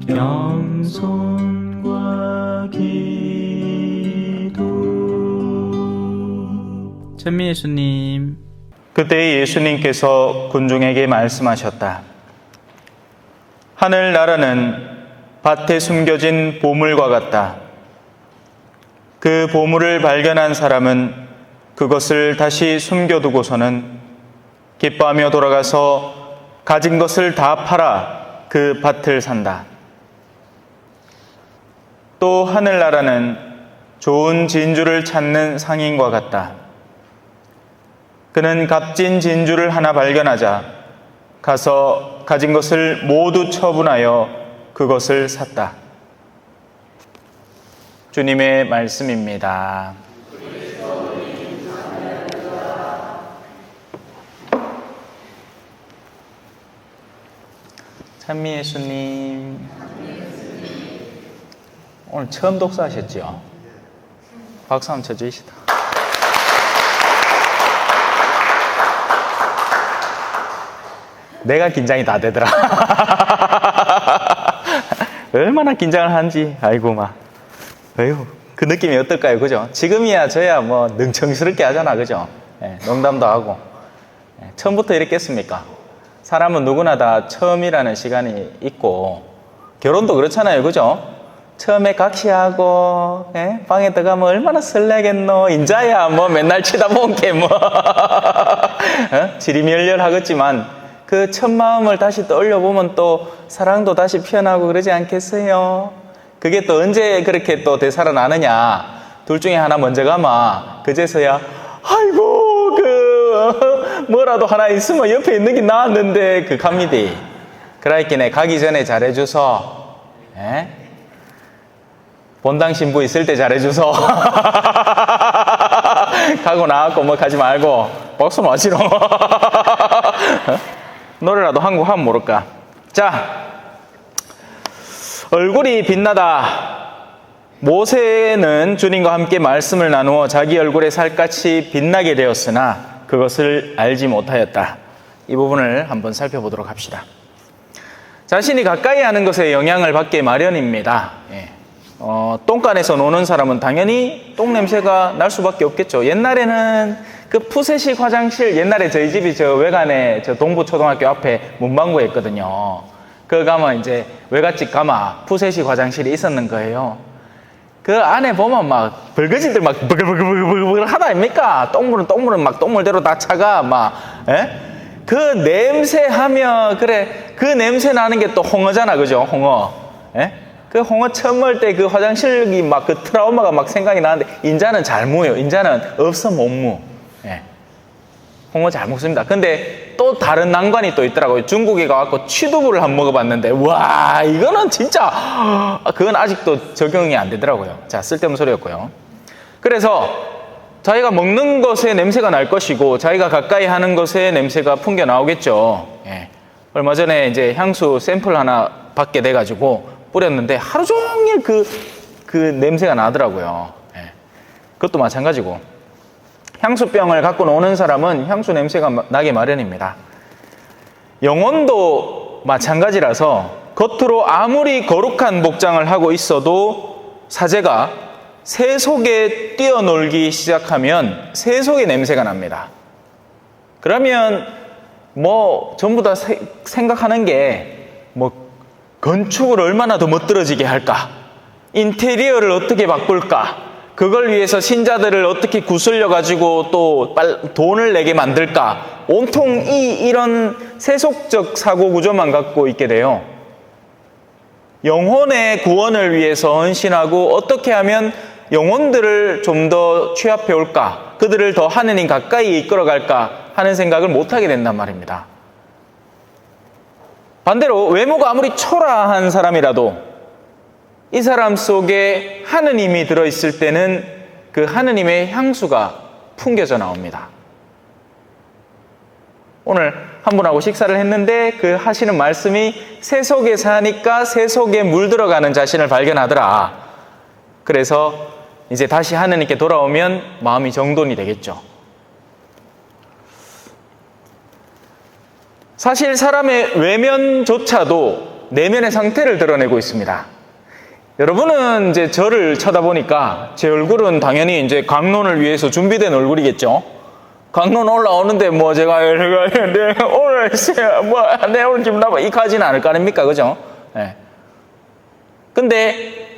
겸손과 기도. 천미 예수님. 그때 예수님께서 군중에게 말씀하셨다. 하늘나라는 밭에 숨겨진 보물과 같다. 그 보물을 발견한 사람은 그것을 다시 숨겨두고서는 기뻐하며 돌아가서 가진 것을 다 팔아 그 밭을 산다. 또 하늘나라는 좋은 진주를 찾는 상인과 같다. 그는 값진 진주를 하나 발견하자 가서 가진 것을 모두 처분하여 그것을 샀다. 주님의 말씀입니다. 찬미 예수님, 오늘 처음 독서하셨죠? 박수 한번 쳐주시다. 내가 긴장이 다 되더라. 얼마나 긴장을 하는지, 아이고, 아이고, 그 느낌이 어떨까요? 그죠? 지금이야, 저야 뭐, 능청스럽게 하잖아. 그죠? 예, 농담도 하고. 예, 처음부터 이랬겠습니까? 사람은 누구나 다 처음이라는 시간이 있고, 결혼도 그렇잖아요. 그죠? 처음에 각시하고, 예? 방에 들어가면 얼마나 설레겠노. 인자야, 뭐, 맨날 치다본 게 뭐, 지리멸렬하겠지만, 그 첫 마음을 다시 떠올려보면 또 사랑도 다시 피어나고 그러지 않겠어요? 그게 또 언제 그렇게 또 되살아나느냐? 둘 중에 하나 먼저 가마 그제서야 아이고 뭐라도 하나 있으면 옆에 있는 게 나았는데 그 갑니다. 그러니까 가기 전에 잘해줘서 에? 본당 신부 있을 때 잘해줘서 가고 나왔고 뭐 가지 말고 박수 마시러 노래라도 한 곡 하면 모를까. 자, 얼굴이 빛나다. 모세는 주님과 함께 말씀을 나누어 자기 얼굴에 살같이 빛나게 되었으나 그것을 알지 못하였다. 이 부분을 한번 살펴보도록 합시다. 자신이 가까이 하는 것에 영향을 받게 마련입니다. 똥간에서 노는 사람은 당연히 똥 냄새가 날 수밖에 없겠죠. 옛날에는 그 푸세식 화장실, 옛날에 저희 집이 저 외관에 저 동부초등학교 앞에 문방구에 있거든요. 그 가면 이제 외갓집 가마 푸세식 화장실이 있었는 거예요. 그 안에 보면 막 벌거지들 막 버글버글버글 하다 아닙니까? 똥물은 막 똥물대로 다 차가 막, 그 냄새 하면, 그래, 그 냄새 나는 게 또 홍어잖아, 그죠? 홍어. 그 홍어 처음 먹을 때 그 화장실이 막 그 트라우마가 막 생각이 나는데, 인자는 잘 무요. 인자는 없어 못 무. 홍어 잘 먹습니다. 근데 또 다른 난관이 또 있더라고요. 중국에 가갖고 취두부를 한번 먹어봤는데, 와, 이거는 진짜, 그건 아직도 적용이 안 되더라고요. 자, 쓸데없는 소리였고요. 그래서 자기가 먹는 것에 냄새가 날 것이고, 자기가 가까이 하는 것에 냄새가 풍겨 나오겠죠. 얼마 전에 이제 향수 샘플 하나 받게 돼가지고 뿌렸는데, 하루 종일 그 냄새가 나더라고요. 그것도 마찬가지고. 향수병을 갖고 노는 사람은 향수 냄새가 나게 마련입니다. 영혼도 마찬가지라서 겉으로 아무리 거룩한 복장을 하고 있어도 사제가 새 속에 뛰어놀기 시작하면 새 속의 냄새가 납니다. 그러면 뭐 전부 다 생각하는 게 뭐 건축을 얼마나 더 멋들어지게 할까? 인테리어를 어떻게 바꿀까? 그걸 위해서 신자들을 어떻게 구슬려가지고 또 돈을 내게 만들까? 온통 이런 세속적 사고 구조만 갖고 있게 돼요. 영혼의 구원을 위해서 헌신하고 어떻게 하면 영혼들을 좀 더 취합해 올까? 그들을 더 하느님 가까이 이끌어갈까? 하는 생각을 못하게 된단 말입니다. 반대로 외모가 아무리 초라한 사람이라도 이 사람 속에 하느님이 들어있을 때는 그 하느님의 향수가 풍겨져 나옵니다. 오늘 한 분하고 식사를 했는데 그 하시는 말씀이 새 속에 사니까 새 속에 물들어가는 자신을 발견하더라. 그래서 이제 다시 하느님께 돌아오면 마음이 정돈이 되겠죠. 사실 사람의 외면조차도 내면의 상태를 드러내고 있습니다. 여러분은 이제 저를 쳐다보니까 제 얼굴은 당연히 이제 강론을 위해서 준비된 얼굴이겠죠. 강론 올라오는데 뭐 제가 오늘 내 오늘 기분 나빠 이렇게 하지는 않을 거 아닙니까, 그죠? 네. 근데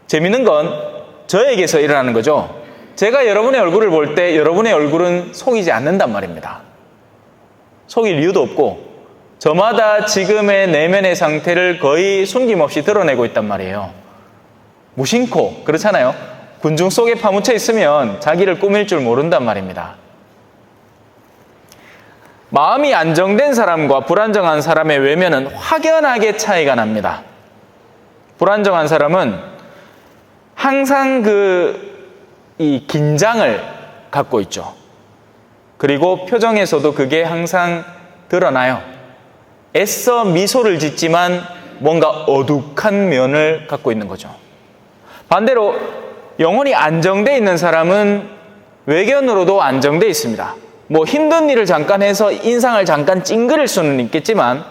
재밌는 건 저에게서 일어나는 거죠. 제가 여러분의 얼굴을 볼 때 여러분의 얼굴은 속이지 않는단 말입니다. 속일 이유도 없고 저마다 지금의 내면의 상태를 거의 숨김없이 드러내고 있단 말이에요. 무심코 그렇잖아요. 군중 속에 파묻혀 있으면 자기를 꾸밀 줄 모른단 말입니다. 마음이 안정된 사람과 불안정한 사람의 외면은 확연하게 차이가 납니다. 불안정한 사람은 항상 이 긴장을 갖고 있죠. 그리고 표정에서도 그게 항상 드러나요. 애써 미소를 짓지만 뭔가 어둑한 면을 갖고 있는 거죠. 반대로 영혼이 안정되어 있는 사람은 외견으로도 안정되어 있습니다. 뭐 힘든 일을 잠깐 해서 인상을 잠깐 찡그릴 수는 있겠지만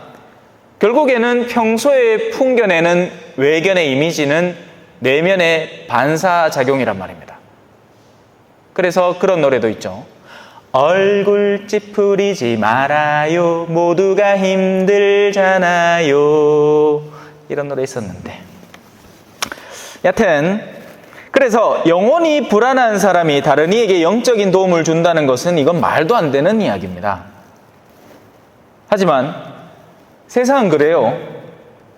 결국에는 평소에 풍겨내는 외견의 이미지는 내면의 반사작용이란 말입니다. 그래서 그런 노래도 있죠. 얼굴 찌푸리지 말아요. 모두가 힘들잖아요. 이런 노래 있었는데. 여튼 그래서 영혼이 불안한 사람이 다른 이에게 영적인 도움을 준다는 것은 이건 말도 안 되는 이야기입니다. 하지만 세상은 그래요.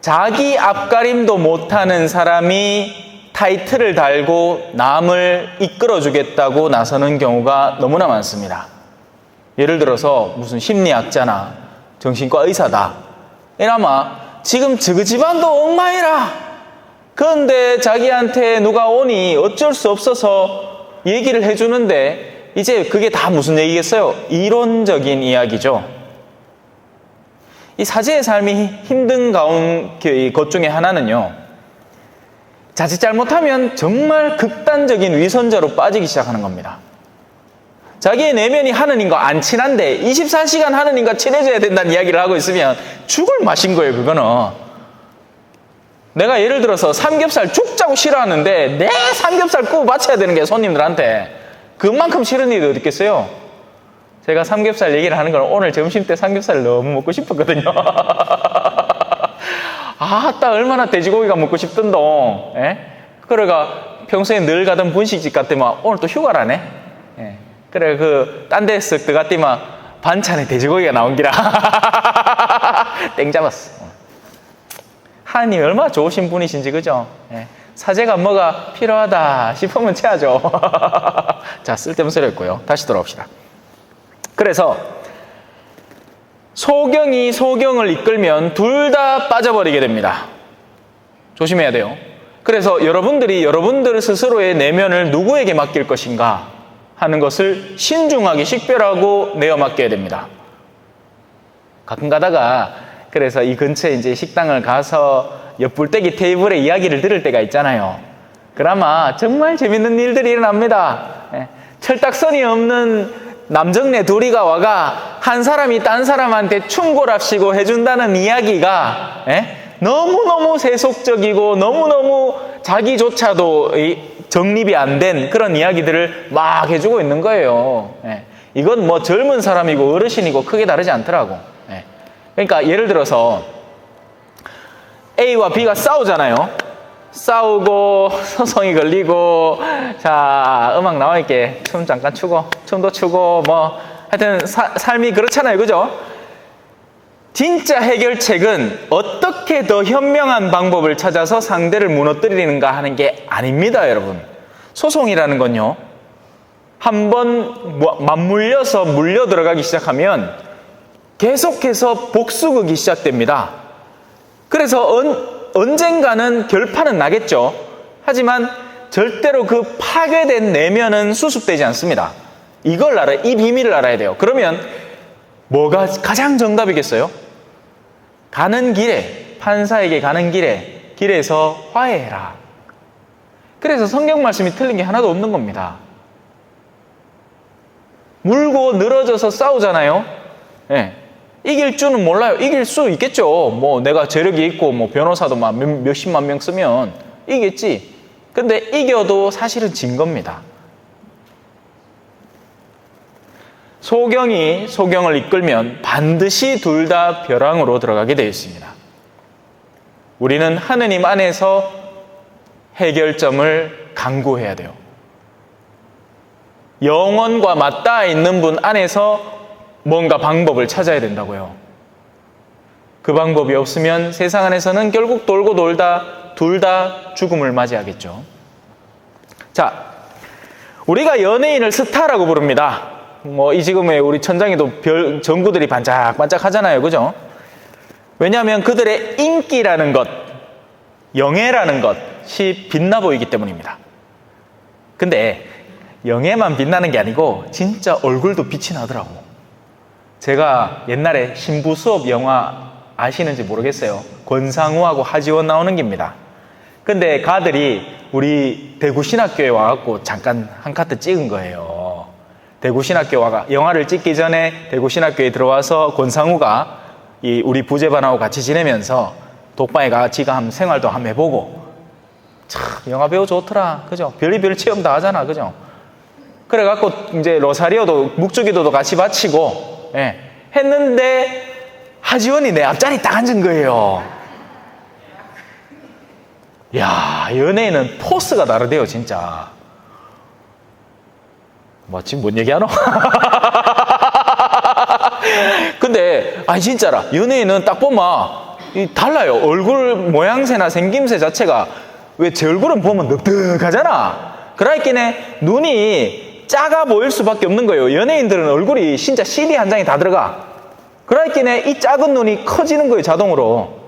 자기 앞가림도 못하는 사람이 타이틀을 달고 남을 이끌어주겠다고 나서는 경우가 너무나 많습니다. 예를 들어서 무슨 심리학자나 정신과 의사다. 이나마 지금 그 집안도 엉망이라. 그런데 자기한테 누가 오니 어쩔 수 없어서 얘기를 해주는데 이제 그게 다 무슨 얘기겠어요? 이론적인 이야기죠. 이 사제의 삶이 힘든 것 중에 하나는요. 자칫 잘못하면 정말 극단적인 위선자로 빠지기 시작하는 겁니다. 자기의 내면이 하느님과 안 친한데 24시간 하느님과 친해져야 된다는 이야기를 하고 있으면 죽을 맛인 거예요, 그거는. 내가 예를 들어서 삼겹살 죽자고 싫어하는데 내 삼겹살 구워 바쳐야 되는 게 손님들한테 그만큼 싫은 일이 어디 있겠어요? 제가 삼겹살 얘기를 하는 건 오늘 점심 때 삼겹살을 너무 먹고 싶었거든요. 아따 얼마나 돼지고기가 먹고 싶던동. 예? 그래가 평소에 늘 가던 분식집 갔더만 오늘 또 휴가라네. 예. 그래 딴 데서 들어갔더만 반찬에 돼지고기가 나온 기라. 땡 잡았어. 하나님이 얼마나 좋으신 분이신지 그죠? 예. 사제가 뭐가 필요하다 싶으면 채하죠. 자, 쓸데없는 소리 했고요. 다시 돌아옵시다. 그래서 소경이 소경을 이끌면 둘 다 빠져버리게 됩니다. 조심해야 돼요. 그래서 여러분들이 여러분들 스스로의 내면을 누구에게 맡길 것인가 하는 것을 신중하게 식별하고 내어 맡겨야 됩니다. 가끔 가다가 그래서 이 근처에 이제 식당을 가서 옆불떼기 테이블에 이야기를 들을 때가 있잖아요. 그나마 정말 재밌는 일들이 일어납니다. 철딱선이 없는 남정네 둘이가 와가 한 사람이 딴 사람한테 충고랍시고 해준다는 이야기가 너무너무 세속적이고 너무너무 자기조차도 정립이 안 된 그런 이야기들을 막 해주고 있는 거예요. 이건 뭐 젊은 사람이고 어르신이고 크게 다르지 않더라고. 그러니까 예를 들어서 A와 B가 싸우잖아요. 싸우고 소송이 걸리고 자 음악 나와있게 춤 잠깐 추고 춤도 추고 뭐 하여튼 삶이 그렇잖아요, 그죠? 진짜 해결책은 어떻게 더 현명한 방법을 찾아서 상대를 무너뜨리는가 하는 게 아닙니다, 여러분. 소송이라는 건요, 한번 맞물려서 물려 들어가기 시작하면 계속해서 복수극이 시작됩니다. 그래서 언젠가는 결판은 나겠죠. 하지만 절대로 그 파괴된 내면은 수습되지 않습니다. 이걸 알아야, 이 비밀을 알아야 돼요. 그러면 뭐가 가장 정답이겠어요? 가는 길에, 판사에게 가는 길에서 화해해라. 그래서 성경 말씀이 틀린 게 하나도 없는 겁니다. 물고 늘어져서 싸우잖아요. 네. 이길 줄은 몰라요. 이길 수 있겠죠. 뭐 내가 재력이 있고 뭐 변호사도 막 몇십만 명 쓰면 이겠지. 근데 이겨도 사실은 진 겁니다. 소경이 소경을 이끌면 반드시 둘 다 벼랑으로 들어가게 되어 있습니다. 우리는 하느님 안에서 해결점을 강구해야 돼요. 영혼과 맞닿아 있는 분 안에서 뭔가 방법을 찾아야 된다고요. 그 방법이 없으면 세상 안에서는 결국 돌고 돌다 둘 다 죽음을 맞이하겠죠. 자, 우리가 연예인을 스타라고 부릅니다. 뭐 이 지금의 우리 천장에도 전구들이 반짝반짝 하잖아요. 그죠? 왜냐하면 그들의 인기라는 것, 영예라는 것이 빛나 보이기 때문입니다. 근데 영예만 빛나는 게 아니고 진짜 얼굴도 빛이 나더라고. 제가 옛날에 신부 수업 영화 아시는지 모르겠어요. 권상우하고 하지원 나오는 겁니다. 근데 가들이 우리 대구신학교에 와갖고 잠깐 한 카트 찍은 거예요. 대구신학교 와가 영화를 찍기 전에 대구신학교에 들어와서 권상우가 우리 부제반하고 같이 지내면서 독방에 가 지가 한번 생활도 한번 해보고, 참 영화 배우 좋더라. 그죠? 별의별 체험 다 하잖아. 그죠? 그래갖고 이제 로사리오도 묵주기도도 같이 바치고 했는데 하지원이 내 앞자리 딱 앉은 거예요. 야, 연예인은 포스가 다르대요, 진짜. 뭐 지금 뭔 얘기하노? 근데 아니 진짜라, 연예인은 딱 보면 달라요. 얼굴 모양새나 생김새 자체가. 왜 제 얼굴은 보면 늑득하잖아. 그러니까 눈이 작아 보일 수밖에 없는 거예요. 연예인들은 얼굴이 진짜 CD 한 장이 다 들어가. 그러니까 이 작은 눈이 커지는 거예요, 자동으로.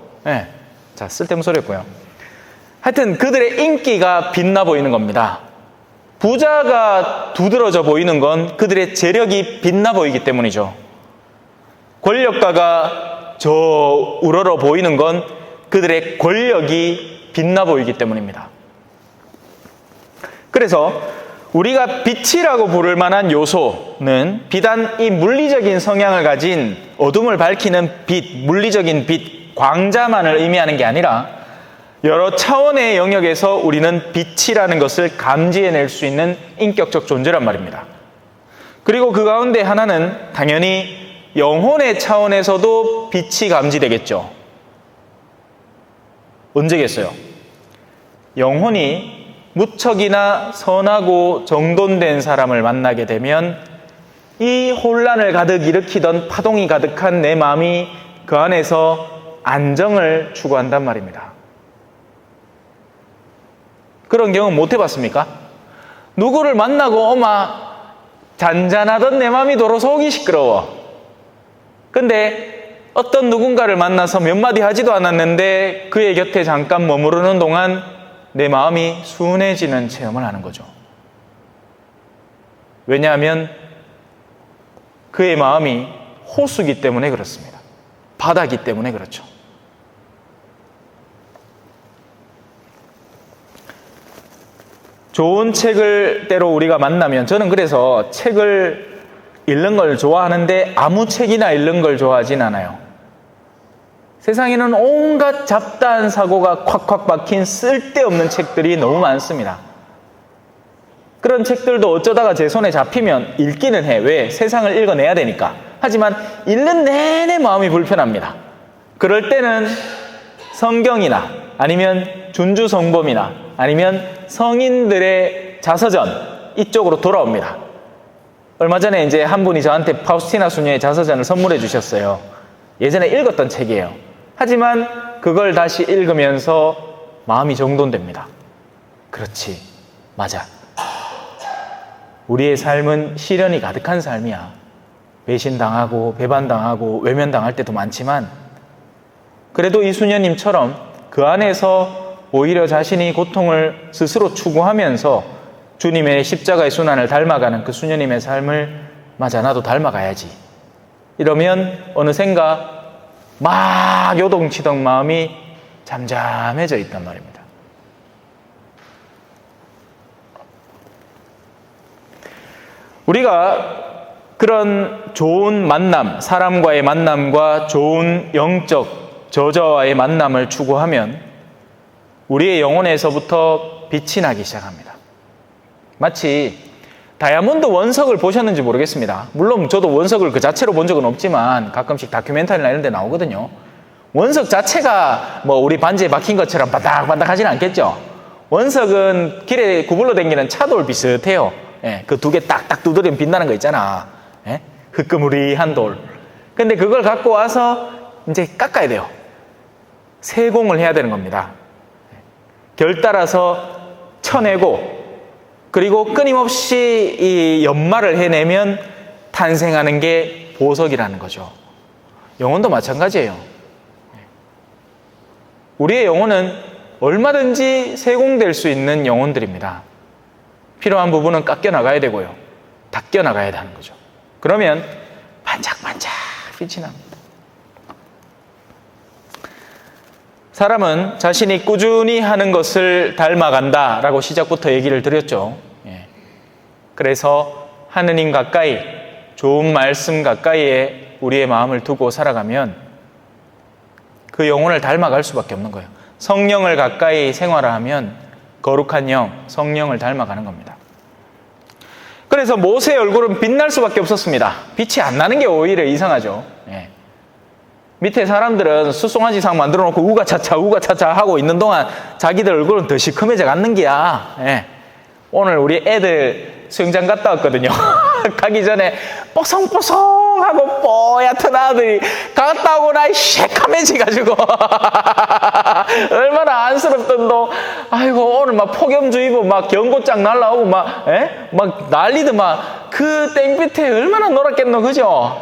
자, 쓸데없는 소리였고요. 하여튼 그들의 인기가 빛나 보이는 겁니다. 부자가 두드러져 보이는 건 그들의 재력이 빛나 보이기 때문이죠. 권력가가 저 우러러 보이는 건 그들의 권력이 빛나 보이기 때문입니다. 그래서 우리가 빛이라고 부를 만한 요소는 비단 이 물리적인 성향을 가진 어둠을 밝히는 빛, 물리적인 빛, 광자만을 의미하는 게 아니라 여러 차원의 영역에서 우리는 빛이라는 것을 감지해낼 수 있는 인격적 존재란 말입니다. 그리고 그 가운데 하나는 당연히 영혼의 차원에서도 빛이 감지되겠죠. 언제겠어요? 영혼이 무척이나 선하고 정돈된 사람을 만나게 되면 이 혼란을 가득 일으키던 파동이 가득한 내 마음이 그 안에서 안정을 추구한단 말입니다. 그런 경험 못 해봤습니까? 누구를 만나고 잔잔하던 내 마음이 도로 속이 시끄러워. 근데 어떤 누군가를 만나서 몇 마디 하지도 않았는데 그의 곁에 잠깐 머무르는 동안 내 마음이 순해지는 체험을 하는 거죠. 왜냐하면 그의 마음이 호수기 때문에 그렇습니다. 바다기 때문에 그렇죠. 좋은 책을 때로 우리가 만나면, 저는 그래서 책을 읽는 걸 좋아하는데 아무 책이나 읽는 걸 좋아하진 않아요. 세상에는 온갖 잡다한 사고가 콱콱 박힌 쓸데없는 책들이 너무 많습니다. 그런 책들도 어쩌다가 제 손에 잡히면 읽기는 해. 왜? 세상을 읽어내야 되니까. 하지만 읽는 내내 마음이 불편합니다. 그럴 때는 성경이나 아니면 준주성범이나 아니면 성인들의 자서전 이쪽으로 돌아옵니다. 얼마 전에 이제 한 분이 저한테 파우스티나 수녀의 자서전을 선물해 주셨어요. 예전에 읽었던 책이에요. 하지만 그걸 다시 읽으면서 마음이 정돈됩니다. 그렇지, 맞아. 우리의 삶은 시련이 가득한 삶이야. 배신당하고 배반당하고 외면당할 때도 많지만 그래도 이 수녀님처럼 그 안에서 오히려 자신이 고통을 스스로 추구하면서 주님의 십자가의 순환을 닮아가는 그 수녀님의 삶을 맞아, 나도 닮아가야지. 이러면 어느샌가 막 요동치던 마음이 잠잠해져 있단 말입니다. 우리가 그런 좋은 만남, 사람과의 만남과 좋은 영적 저자와의 만남을 추구하면 우리의 영혼에서부터 빛이 나기 시작합니다. 마치 다이아몬드 원석을 보셨는지 모르겠습니다. 물론 저도 원석을 그 자체로 본 적은 없지만 가끔씩 다큐멘터리나 이런 데 나오거든요. 원석 자체가 뭐 우리 반지에 박힌 것처럼 바닥바닥 하지는 않겠죠. 원석은 길에 구불러 다니는 차돌 비슷해요. 예, 그 두 개 딱딱 두드리면 빛나는 거 있잖아. 예? 흐끄무리한 돌. 근데 그걸 갖고 와서 이제 깎아야 돼요. 세공을 해야 되는 겁니다. 결 따라서 쳐내고 그리고 끊임없이 이 연마를 해내면 탄생하는 게 보석이라는 거죠. 영혼도 마찬가지예요. 우리의 영혼은 얼마든지 세공될 수 있는 영혼들입니다. 필요한 부분은 깎여 나가야 되고요. 닦여 나가야 하는 거죠. 그러면 반짝반짝 빛이 납니다. 사람은 자신이 꾸준히 하는 것을 닮아간다라고 시작부터 얘기를 드렸죠. 그래서 하느님 가까이, 좋은 말씀 가까이에 우리의 마음을 두고 살아가면 그 영혼을 닮아갈 수밖에 없는 거예요. 성령을 가까이 생활하면 거룩한 영, 성령을 닮아가는 겁니다. 그래서 모세의 얼굴은 빛날 수밖에 없었습니다. 빛이 안 나는 게 오히려 이상하죠. 밑에 사람들은 수송아지상 만들어 놓고 우가차차 하고 있는 동안 자기들 얼굴은 더 시커매져 갔는 게야. 오늘 우리 애들 수영장 갔다 왔거든요. 가기 전에 뽀송뽀송하고 뽀얗던 아들이 갔다 오고 나이 새카매지가지고 얼마나 안쓰럽던도. 아이고 오늘 막 폭염주의보 막 경고장 날라오고 막 난리도 막 그 땡빛에 얼마나 놀았겠노, 그죠?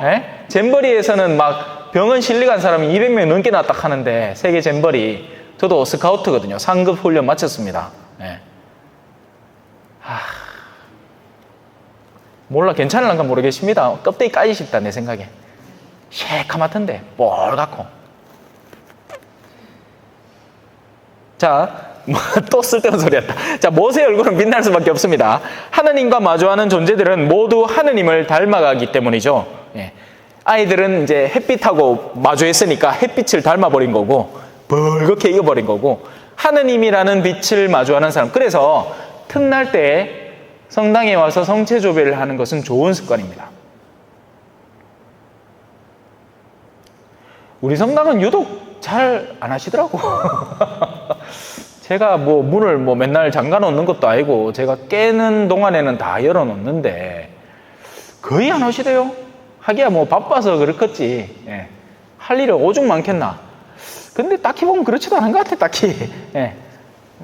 잼버리에서는 막 병원 실리 간 사람이 200명 넘게 났다 하는데, 세계 잼버리. 저도 스카우트거든요. 상급 훈련 마쳤습니다. 몰라, 괜찮을란가 모르겠습니다. 껍데기 까지 싶다, 내 생각에. 새카맣던데, 뻘겋고. 자, 또 쓸데없는 소리 했다. 자, 모세의 얼굴은 빛날 수밖에 없습니다. 하느님과 마주하는 존재들은 모두 하느님을 닮아가기 때문이죠. 아이들은 이제 햇빛하고 마주했으니까 햇빛을 닮아버린 거고, 벌겋게 익어버린 거고, 하느님이라는 빛을 마주하는 사람. 그래서 틈날 때 성당에 와서 성체조배를 하는 것은 좋은 습관입니다. 우리 성당은 유독 잘 안 하시더라고. 제가 뭐 문을 뭐 맨날 잠가 놓는 것도 아니고, 제가 깨는 동안에는 다 열어 놓는데 거의 안 하시대요. 하기야 뭐 바빠서 그렇겠지. 할 일이 오죽 많겠나. 근데 딱히 보면 그렇지도 않은 것 같아, 딱히.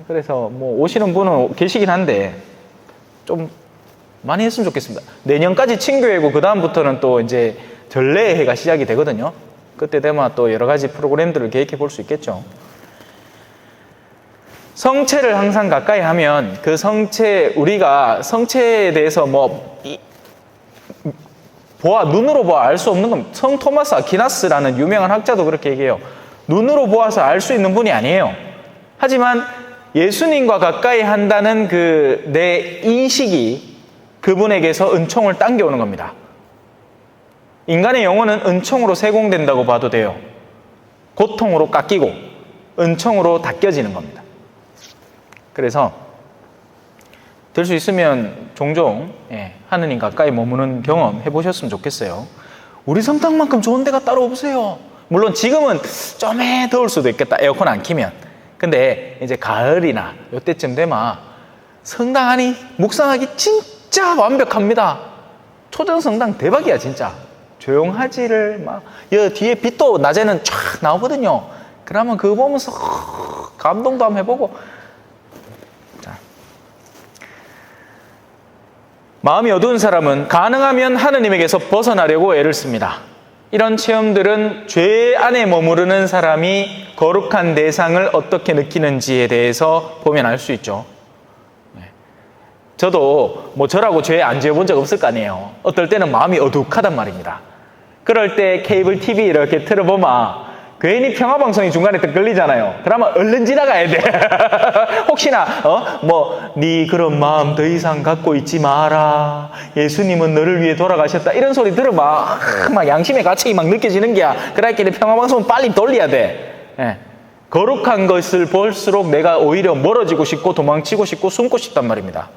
그래서 뭐 오시는 분은 계시긴 한데 좀 많이 했으면 좋겠습니다. 내년까지 친교회고 그 다음부터는 또 이제 전례회가 시작이 되거든요. 그때 되면 또 여러 가지 프로그램들을 계획해 볼 수 있겠죠. 성체를 항상 가까이 하면 그 성체, 우리가 성체에 대해서 눈으로 보아 알 수 없는 겁니다. 성 토마스 아퀴나스라는 유명한 학자도 그렇게 얘기해요. 눈으로 보아서 알 수 있는 분이 아니에요. 하지만 예수님과 가까이 한다는 그 내 인식이 그분에게서 은총을 당겨오는 겁니다. 인간의 영혼은 은총으로 세공된다고 봐도 돼요. 고통으로 깎이고 은총으로 닦여지는 겁니다. 그래서 될 수 있으면 종종 하느님 가까이 머무는 경험 해보셨으면 좋겠어요. 우리 성당만큼 좋은 데가 따로 없어요. 물론 지금은 좀 더울 수도 있겠다, 에어컨 안 키면. 근데 이제 가을이나 이때쯤 되면 성당 안이 묵상하기 진짜 완벽합니다. 초전 성당 대박이야 진짜. 조용하지를 막 뒤에 빛도 낮에는 쫙 나오거든요. 그러면 그거 보면서 감동도 한번 해보고. 자, 마음이 어두운 사람은 가능하면 하느님에게서 벗어나려고 애를 씁니다. 이런 체험들은 죄 안에 머무르는 사람이 거룩한 대상을 어떻게 느끼는지에 대해서 보면 알 수 있죠. 저도 뭐 저라고 죄 안 지어본 적 없을 거 아니에요. 어떨 때는 마음이 어둑하단 말입니다. 그럴 때 케이블 TV 이렇게 틀어보면 괜히 평화방송이 중간에 또 걸리잖아요. 그러면 얼른 지나가야 돼. 혹시나 네 그런 마음 더 이상 갖고 있지 마라. 예수님은 너를 위해 돌아가셨다. 이런 소리 들으면 막 양심의 가책이 막 느껴지는 게야. 그러니까 평화방송은 빨리 돌려야 돼. 예. 거룩한 것을 볼수록 내가 오히려 멀어지고 싶고 도망치고 싶고 숨고 싶단 말입니다.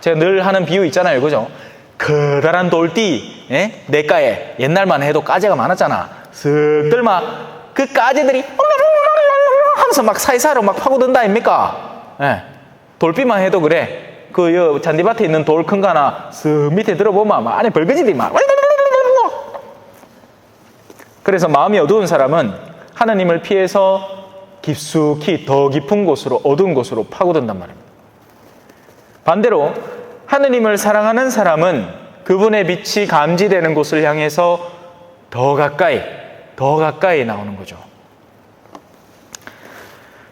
제가 늘 하는 비유 있잖아요. 그죠? 커다란 돌띠, 냇가에 옛날만 해도 까재가 많았잖아. 슥 들마 그 까재들이 하면서 막 사이사이로 막 파고든다 아닙니까? 돌비만 해도 그래. 그 잔디밭에 있는 돌 큰 거 하나 슥 밑에 들어보면 막 안에 벌거지들이 막. 그래서 마음이 어두운 사람은 하나님을 피해서 깊숙이 더 깊은 곳으로, 어두운 곳으로 파고든단 말입니다. 반대로 하느님을 사랑하는 사람은 그분의 빛이 감지되는 곳을 향해서 더 가까이 나오는 거죠.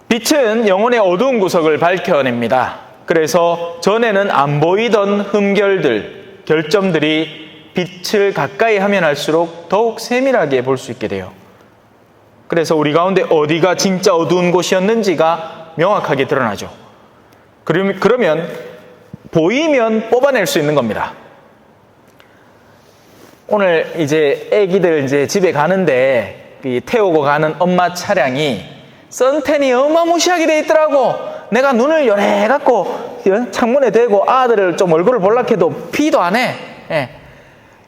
빛은 영혼의 어두운 구석을 밝혀냅니다. 그래서 전에는 안 보이던 흠결들, 결점들이 빛을 가까이 하면 할수록 더욱 세밀하게 볼 수 있게 돼요. 그래서 우리 가운데 어디가 진짜 어두운 곳이었는지가 명확하게 드러나죠. 그러면 보이면 뽑아낼 수 있는 겁니다. 오늘 이제 애기들 이제 집에 가는데 태우고 가는 엄마 차량이 선텐이 어마무시하게 돼 있더라고. 내가 눈을 요래 갖고 창문에 대고 아들을 좀 얼굴을 볼락해도 피도 안 해.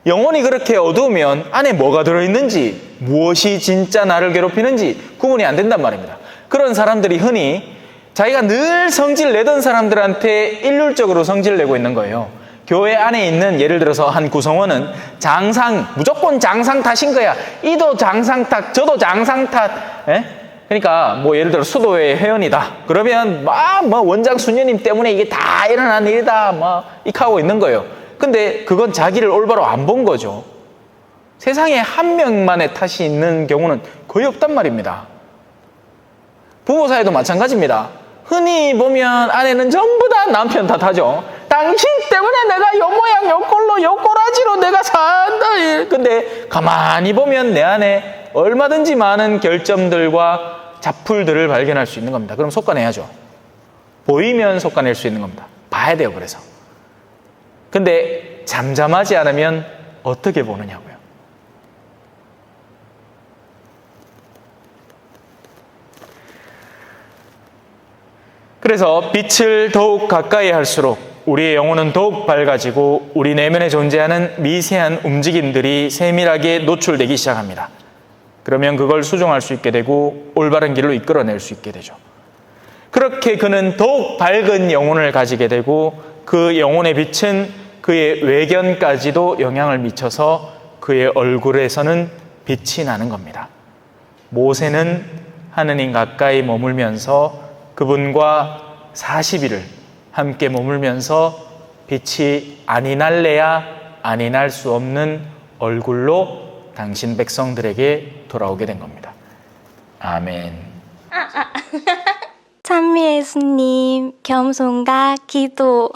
영혼이 그렇게 어두우면 안에 뭐가 들어있는지, 무엇이 진짜 나를 괴롭히는지 구분이 안 된단 말입니다. 그런 사람들이 흔히 자기가 늘 성질 내던 사람들한테 일률적으로 성질을 내고 있는 거예요. 교회 안에 있는 예를 들어서 한 구성원은 무조건 장상 탓인 거야. 이도 장상 탓, 저도 장상 탓. 그러니까 예를 들어 수도회 회원이다. 그러면 원장 수녀님 때문에 이게 다 일어난 일이다. 이렇게 하고 있는 거예요. 근데 그건 자기를 올바로 안 본 거죠. 세상에 한 명만의 탓이 있는 경우는 거의 없단 말입니다. 부부 사이도 마찬가지입니다. 흔히 보면 아내는 전부 다 남편 탓하죠. 당신 때문에 내가 요 모양 요 꼴로 요 꼬라지로 내가 산다. 근데 가만히 보면 내 안에 얼마든지 많은 결점들과 자풀들을 발견할 수 있는 겁니다. 그럼 솎아내야죠. 보이면 솎아낼 수 있는 겁니다. 봐야 돼요. 그래서. 근데 잠잠하지 않으면 어떻게 보느냐고요. 그래서 빛을 더욱 가까이 할수록 우리의 영혼은 더욱 밝아지고 우리 내면에 존재하는 미세한 움직임들이 세밀하게 노출되기 시작합니다. 그러면 그걸 수정할 수 있게 되고 올바른 길로 이끌어낼 수 있게 되죠. 그렇게 그는 더욱 밝은 영혼을 가지게 되고 그 영혼의 빛은 그의 외견까지도 영향을 미쳐서 그의 얼굴에서는 빛이 나는 겁니다. 모세는 하느님 가까이 머물면서 그분과 40일을 함께 머물면서 빛이 아니 날래야 아니 날 수 없는 얼굴로 당신 백성들에게 돌아오게 된 겁니다. 아멘. 찬미 예수님, 겸손과 기도.